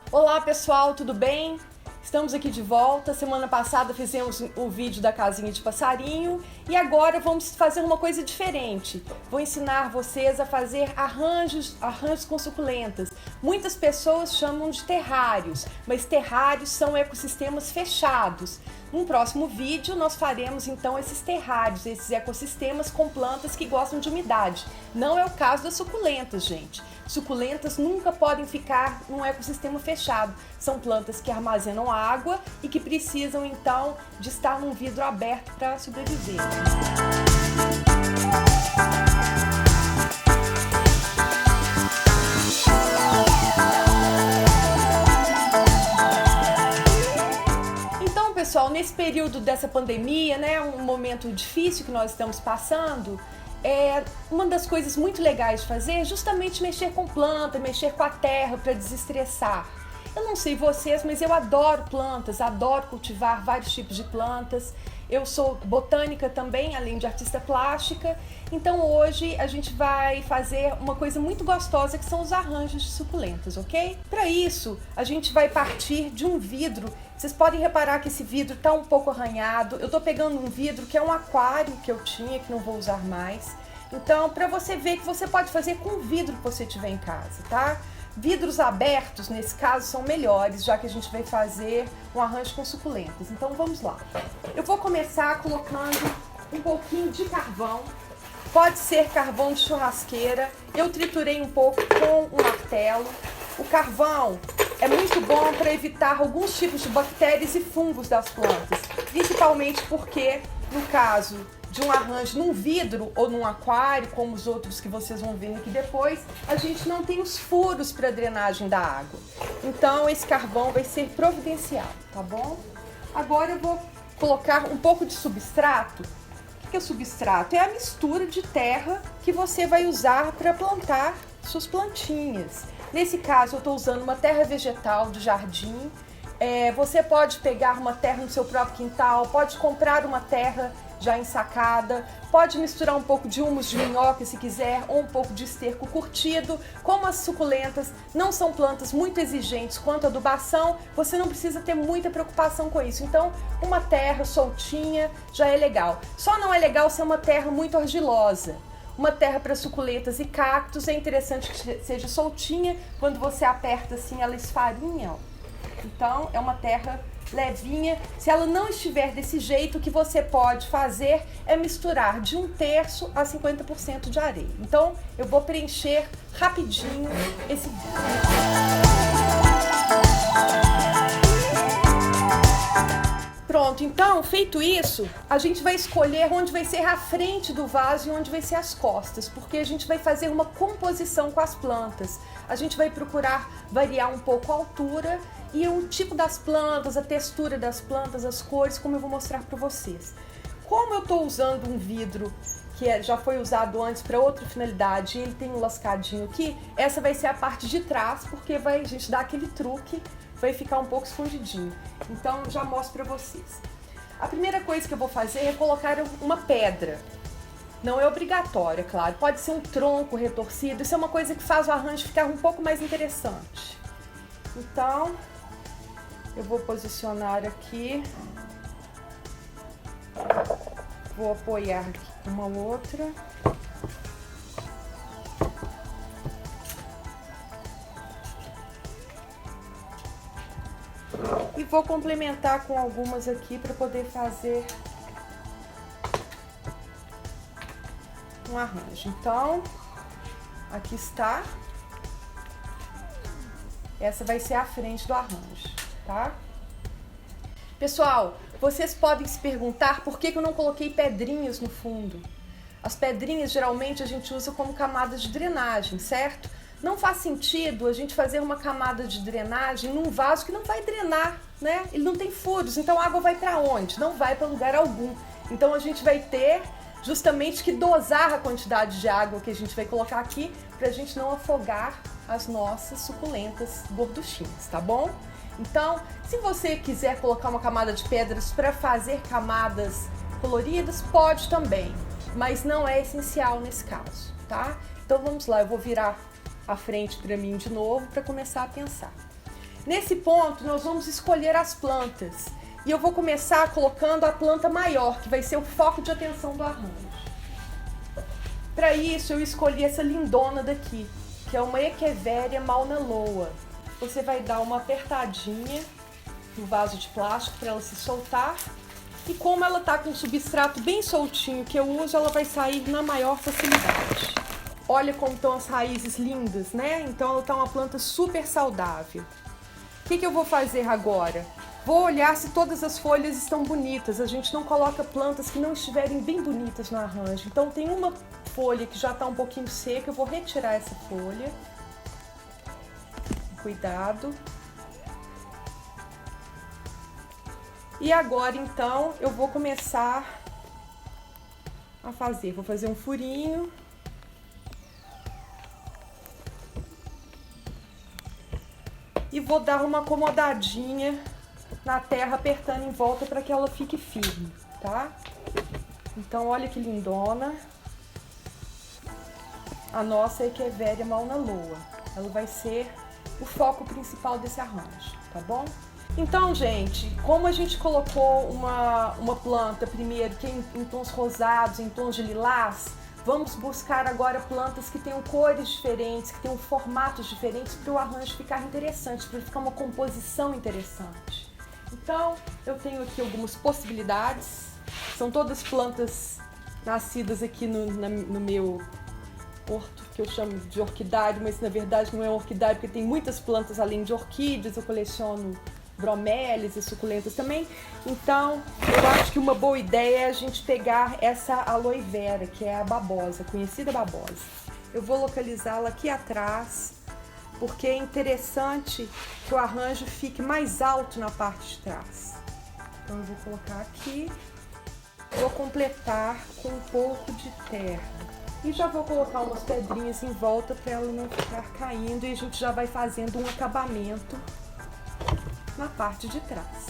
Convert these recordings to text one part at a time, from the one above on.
Olá pessoal, tudo bem? Estamos aqui de volta. Semana passada fizemos o vídeo da casinha de passarinho e agora vamos fazer uma coisa diferente. Vou ensinar vocês a fazer arranjos com suculentas. Muitas pessoas chamam de terrários, mas terrários são ecossistemas fechados. No próximo vídeo nós faremos então esses terrários, esses ecossistemas com plantas que gostam de umidade. Não é o caso das suculentas, gente. Suculentas nunca podem ficar num ecossistema fechado. São plantas que armazenam água e que precisam então de estar num vidro aberto para sobreviver. Então, pessoal, nesse período dessa pandemia, né, um momento difícil que nós estamos passando, uma das coisas muito legais de fazer é justamente mexer com planta, mexer com a terra para desestressar. Eu não sei vocês, mas eu adoro plantas, adoro cultivar vários tipos de plantas. Eu sou botânica também, além de artista plástica. Então hoje a gente vai fazer uma coisa muito gostosa que são os arranjos de suculentas, ok? Para isso, a gente vai partir de um vidro. Vocês podem reparar que esse vidro está um pouco arranhado. Eu estou pegando um vidro que é um aquário que eu tinha, que não vou usar mais. Então, para você ver que você pode fazer com o vidro que você tiver em casa, tá? Vidros abertos, nesse caso, são melhores, já que a gente vai fazer um arranjo com suculentas. Então, vamos lá. Eu vou começar colocando um pouquinho de carvão. Pode ser carvão de churrasqueira. Eu triturei um pouco com um martelo. O carvão é muito bom para evitar alguns tipos de bactérias e fungos das plantas, principalmente porque, no caso de um arranjo num vidro ou num aquário, como os outros que vocês vão ver aqui depois, a gente não tem os furos para drenagem da água. Então esse carvão vai ser providencial, tá bom? Agora eu vou colocar um pouco de substrato. O que é substrato? É a mistura de terra que você vai usar para plantar suas plantinhas. Nesse caso eu estou usando uma terra vegetal de jardim. Você pode pegar uma terra no seu próprio quintal, pode comprar uma terra já ensacada, pode misturar um pouco de humus de minhoca se quiser, ou um pouco de esterco curtido. Como as suculentas não são plantas muito exigentes quanto a adubação, você não precisa ter muita preocupação com isso. Então, uma terra soltinha já é legal. Só não é legal ser uma terra muito argilosa. Uma terra para suculentas e cactos é interessante que seja soltinha, quando você aperta assim ela esfarinha, ó. Então é uma terra levinha. Se ela não estiver desse jeito, o que você pode fazer é misturar de 1/3 a 50% de areia. Então eu vou preencher rapidinho esse Pronto, então, feito isso, a gente vai escolher onde vai ser a frente do vaso e onde vai ser as costas, porque a gente vai fazer uma composição com as plantas. A gente vai procurar variar um pouco a altura e o tipo das plantas, a textura das plantas, as cores, como eu vou mostrar para vocês. Como eu estou usando um vidro que já foi usado antes para outra finalidade e ele tem um lascadinho aqui, essa vai ser a parte de trás, porque a gente dá aquele truque, vai ficar um pouco escondidinho. Então já mostro para vocês. A primeira coisa que eu vou fazer é colocar uma pedra. Não é obrigatório, é claro. Pode ser um tronco retorcido. Isso é uma coisa que faz o arranjo ficar um pouco mais interessante. Então, eu vou posicionar aqui. Vou apoiar aqui com uma outra. E vou complementar com algumas aqui para poder fazer um arranjo. Então, aqui está. Essa vai ser a frente do arranjo, tá? Pessoal, vocês podem se perguntar por que eu não coloquei pedrinhas no fundo. As pedrinhas geralmente a gente usa como camada de drenagem, certo? Não faz sentido a gente fazer uma camada de drenagem num vaso que não vai drenar, né? Ele não tem furos, então a água vai para onde? Não vai para lugar algum. Então a gente vai ter justamente que dosar a quantidade de água que a gente vai colocar aqui para a gente não afogar as nossas suculentas gorduchinhas, tá bom? Então, se você quiser colocar uma camada de pedras para fazer camadas coloridas, pode também, mas não é essencial nesse caso, tá? Então vamos lá, eu vou virar a frente para mim de novo para começar a pensar. Nesse ponto, nós vamos escolher as plantas. E eu vou começar colocando a planta maior, que vai ser o foco de atenção do arranjo. Para isso, eu escolhi essa lindona daqui, que é uma Echeveria Mauna Loa. Você vai dar uma apertadinha no vaso de plástico para ela se soltar. E como ela tá com o substrato bem soltinho que eu uso, ela vai sair na maior facilidade. Olha como estão as raízes lindas, né? Então ela tá uma planta super saudável. O que eu vou fazer agora? Vou olhar se todas as folhas estão bonitas. A gente não coloca plantas que não estiverem bem bonitas no arranjo. Então tem uma folha que já está um pouquinho seca, eu vou retirar essa folha. Cuidado. E agora então eu vou começar a fazer. Vou fazer um furinho. E vou dar uma acomodadinha na terra, apertando em volta para que ela fique firme, tá? Então, olha que lindona. A nossa Echeveria Mauna Loa. Ela vai ser o foco principal desse arranjo, tá bom? Então, gente, como a gente colocou uma planta primeiro que é em tons rosados, em tons de lilás, vamos buscar agora plantas que tenham cores diferentes, que tenham formatos diferentes para o arranjo ficar interessante, para ficar uma composição interessante. Então, eu tenho aqui algumas possibilidades. São todas plantas nascidas aqui no meu horto, que eu chamo de orquidário, mas na verdade não é orquidário, porque tem muitas plantas além de orquídeas. Eu coleciono bromélias e suculentas também. Então, eu acho que uma boa ideia é a gente pegar essa aloe vera, que é a babosa, conhecida babosa. Eu vou localizá-la aqui atrás, porque é interessante que o arranjo fique mais alto na parte de trás. Então, eu vou colocar aqui. Vou completar com um pouco de terra. E já vou colocar umas pedrinhas em volta para ela não ficar caindo. E a gente já vai fazendo um acabamento na parte de trás.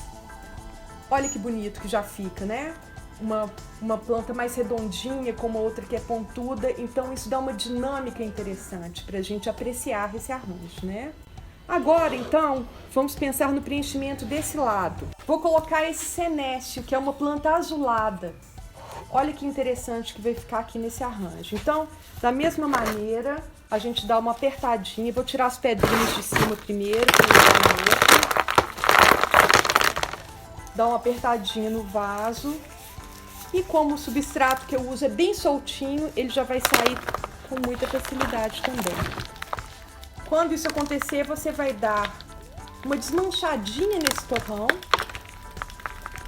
Olha que bonito que já fica, né? Uma planta mais redondinha com uma outra que é pontuda. Então isso dá uma dinâmica interessante pra gente apreciar esse arranjo, né? Agora, então, vamos pensar no preenchimento desse lado. Vou colocar esse senécio, que é uma planta azulada. Olha que interessante que vai ficar aqui nesse arranjo. Então, da mesma maneira, a gente dá uma apertadinha. Vou tirar as pedrinhas de cima primeiro, dá uma apertadinha no vaso. E como o substrato que eu uso é bem soltinho, ele já vai sair com muita facilidade também. Quando isso acontecer, você vai dar uma desmanchadinha nesse torrão.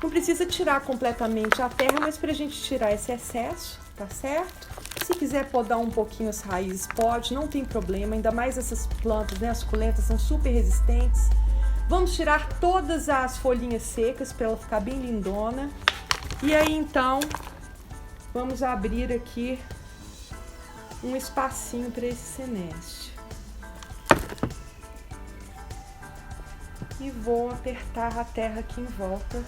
Não precisa tirar completamente a terra, mas pra gente tirar esse excesso, tá certo? Se quiser podar um pouquinho as raízes, pode, não tem problema. Ainda mais essas plantas, né, as suculentas, são super resistentes. Vamos tirar todas as folhinhas secas para ela ficar bem lindona. E aí, então, vamos abrir aqui um espacinho para esse senécio. E vou apertar a terra aqui em volta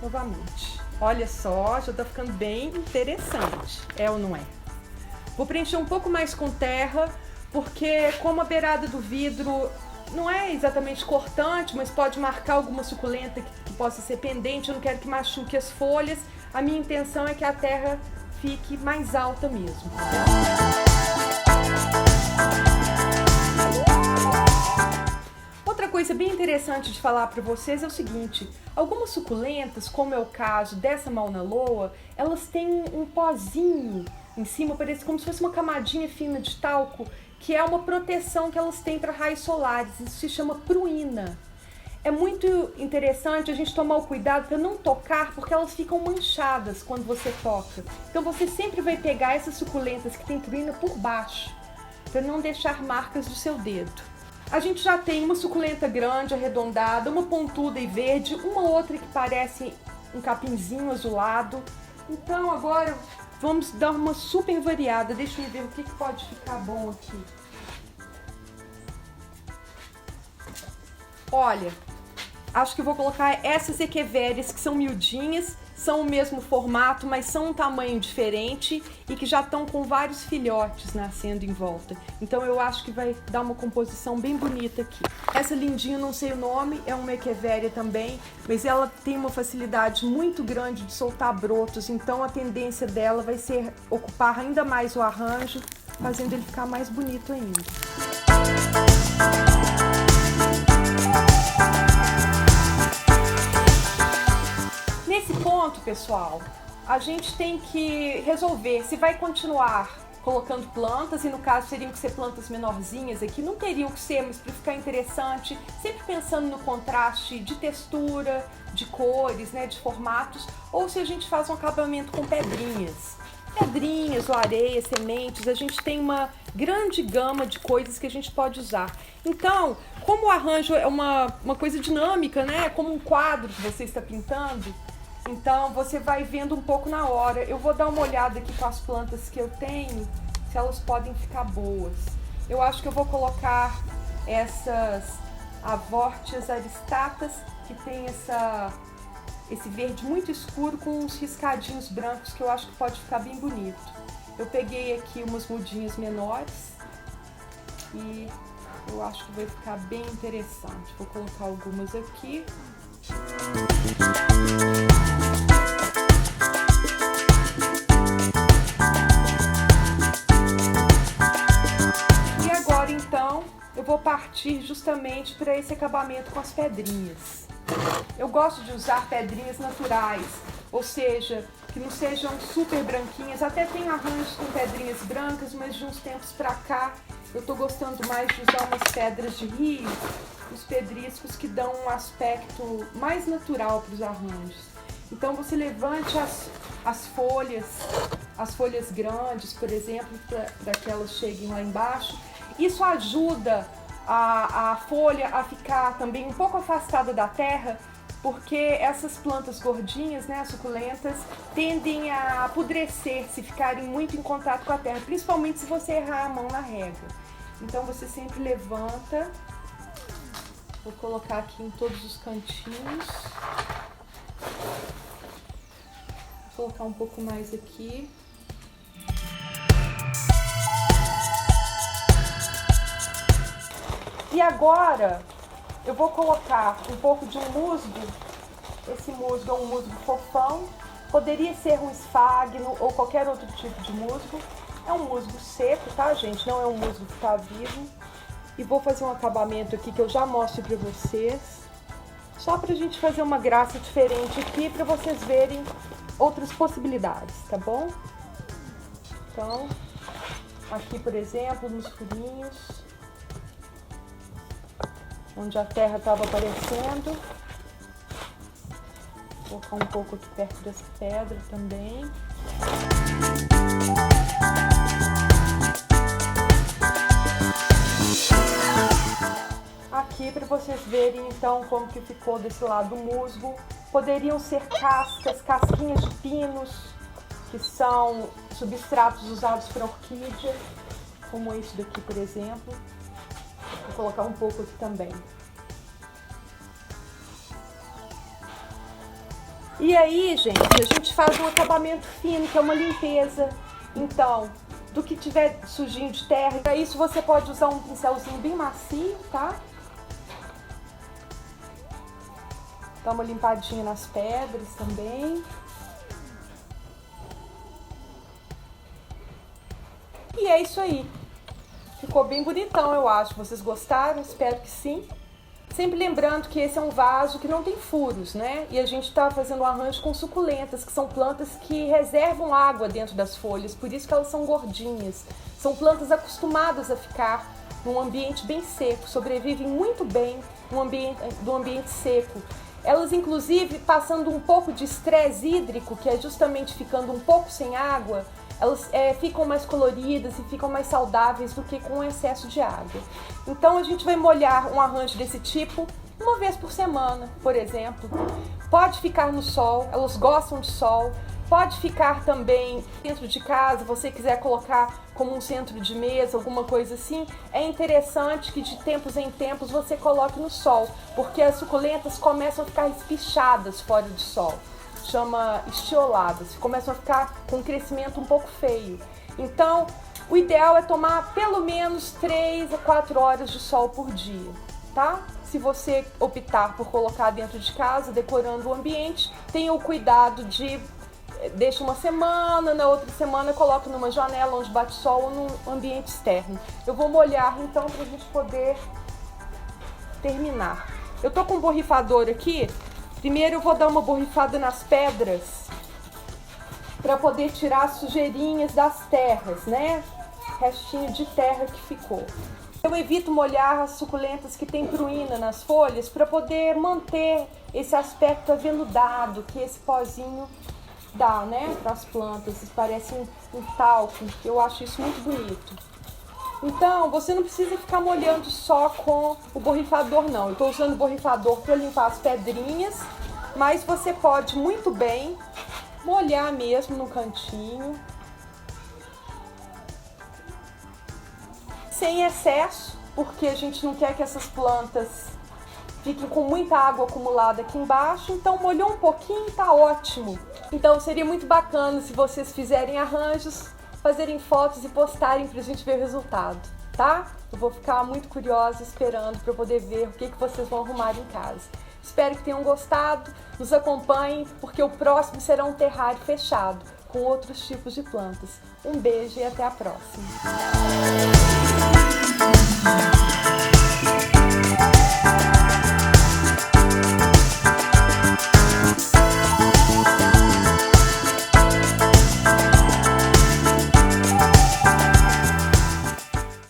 novamente. Olha só, já tá ficando bem interessante. É ou não é? Vou preencher um pouco mais com terra, porque como a beirada do vidro não é exatamente cortante, mas pode marcar alguma suculenta que possa ser pendente, eu não quero que machuque as folhas. A minha intenção é que a terra fique mais alta mesmo. Outra coisa bem interessante de falar para vocês é o seguinte: algumas suculentas, como é o caso dessa Mauna Loa, elas têm um pozinho em cima, parece como se fosse uma camadinha fina de talco, que é uma proteção que elas têm para raios solares. Isso se chama pruína. É muito interessante a gente tomar o cuidado para não tocar, porque elas ficam manchadas quando você toca. Então você sempre vai pegar essas suculentas que tem pruína por baixo, para não deixar marcas do seu dedo. A gente já tem uma suculenta grande, arredondada, uma pontuda e verde, uma outra que parece um capinzinho azulado. Então agora vamos dar uma super variada. Deixa eu ver o que pode ficar bom aqui. Olha, acho que vou colocar essas Echeverias que são miudinhas, são o mesmo formato, mas são um tamanho diferente e que já estão com vários filhotes nascendo em volta. Então eu acho que vai dar uma composição bem bonita aqui. Essa lindinha, não sei o nome, é uma Echeveria também, mas ela tem uma facilidade muito grande de soltar brotos, então a tendência dela vai ser ocupar ainda mais o arranjo, fazendo ele ficar mais bonito ainda. Nesse ponto, pessoal, a gente tem que resolver se vai continuar colocando plantas, e no caso teriam que ser plantas menorzinhas aqui, não teriam que ser, mas para ficar interessante, sempre pensando no contraste de textura, de cores, né, de formatos, ou se a gente faz um acabamento com pedrinhas. Pedrinhas ou areia, sementes, a gente tem uma grande gama de coisas que a gente pode usar. Então, como o arranjo é uma coisa dinâmica, né, como um quadro que você está pintando, então você vai vendo um pouco na hora. Eu vou dar uma olhada aqui com as plantas que eu tenho, se elas podem ficar boas. Eu acho que eu vou colocar essas Avortias aristatas, que tem esse verde muito escuro com uns riscadinhos brancos que eu acho que pode ficar bem bonito. Eu peguei aqui umas mudinhas menores e eu acho que vai ficar bem interessante. Vou colocar algumas aqui. E agora então eu vou partir justamente para esse acabamento com as pedrinhas. Eu gosto de usar pedrinhas naturais, ou seja, que não sejam super branquinhas. Até tem arranjos com pedrinhas brancas, mas de uns tempos pra cá eu tô gostando mais de usar umas pedras de rio, os pedriscos que dão um aspecto mais natural para os arranjos. Então você levante as folhas grandes, por exemplo, para que elas cheguem lá embaixo. Isso ajuda a folha a ficar também um pouco afastada da terra, porque essas plantas gordinhas, né, suculentas, tendem a apodrecer se ficarem muito em contato com a terra, principalmente se você errar a mão na rega. Então você sempre levanta. Vou colocar aqui em todos os cantinhos. Vou colocar um pouco mais aqui. E agora eu vou colocar um pouco de um musgo. Esse musgo é um musgo fofão. Poderia ser um esfagno ou qualquer outro tipo de musgo. É um musgo seco, tá, gente? Não é um musgo que tá vivo. E vou fazer um acabamento aqui que eu já mostro pra vocês. Só pra gente fazer uma graça diferente aqui, pra vocês verem outras possibilidades, tá bom? Então, aqui, por exemplo, nos furinhos, onde a terra estava aparecendo. Vou colocar um pouco aqui perto das pedras também. Aqui para vocês verem então como que ficou desse lado do musgo. Poderiam ser casquinhas de pinos, que são substratos usados para orquídea, como esse daqui, por exemplo. Vou colocar um pouco aqui também. E aí, gente, a gente faz um acabamento fino, que é uma limpeza. Então, do que tiver sujinho de terra, para isso você pode usar um pincelzinho bem macio, tá? Dá uma limpadinha nas pedras também. E é isso aí. Ficou bem bonitão, eu acho. Vocês gostaram? Espero que sim. Sempre lembrando que esse é um vaso que não tem furos, né? E a gente tá fazendo um arranjo com suculentas, que são plantas que reservam água dentro das folhas, por isso que elas são gordinhas. São plantas acostumadas a ficar num ambiente bem seco, sobrevivem muito bem no ambiente seco. Elas, inclusive, passando um pouco de estresse hídrico, que é justamente ficando um pouco sem água, elas ficam mais coloridas e ficam mais saudáveis do que com excesso de água. Então a gente vai molhar um arranjo desse tipo uma vez por semana, por exemplo. Pode ficar no sol, elas gostam de sol. Pode ficar também dentro de casa, você quiser colocar como um centro de mesa, alguma coisa assim. É interessante que de tempos em tempos você coloque no sol, porque as suculentas começam a ficar espichadas fora do sol. chama estioladas, começam a ficar com um crescimento um pouco feio. Então, o ideal é tomar pelo menos 3 a 4 horas de sol por dia, tá? Se você optar por colocar dentro de casa, decorando o ambiente, tenha o cuidado de deixa uma semana, na outra semana coloque numa janela onde bate sol ou num ambiente externo. Eu vou molhar então para a gente poder terminar. Eu tô com um borrifador aqui. Primeiro eu vou dar uma borrifada nas pedras para poder tirar as sujeirinhas das terras, né? Restinho de terra que ficou. Eu evito molhar as suculentas que tem pruína nas folhas para poder manter esse aspecto aveludado que esse pozinho dá, né, para as plantas. Parece um talco. Eu acho isso muito bonito. Então, você não precisa ficar molhando só com o borrifador, não. Eu estou usando o borrifador para limpar as pedrinhas, mas você pode muito bem molhar mesmo no cantinho, sem excesso, porque a gente não quer que essas plantas fiquem com muita água acumulada aqui embaixo. Então, molhou um pouquinho, tá ótimo. Então, seria muito bacana se vocês fizerem arranjos, fazerem fotos e postarem pra gente ver o resultado, tá? Eu vou ficar muito curiosa esperando para poder ver o que vocês vão arrumar em casa. Espero que tenham gostado, nos acompanhem, porque o próximo será um terrário fechado, com outros tipos de plantas. Um beijo e até a próxima!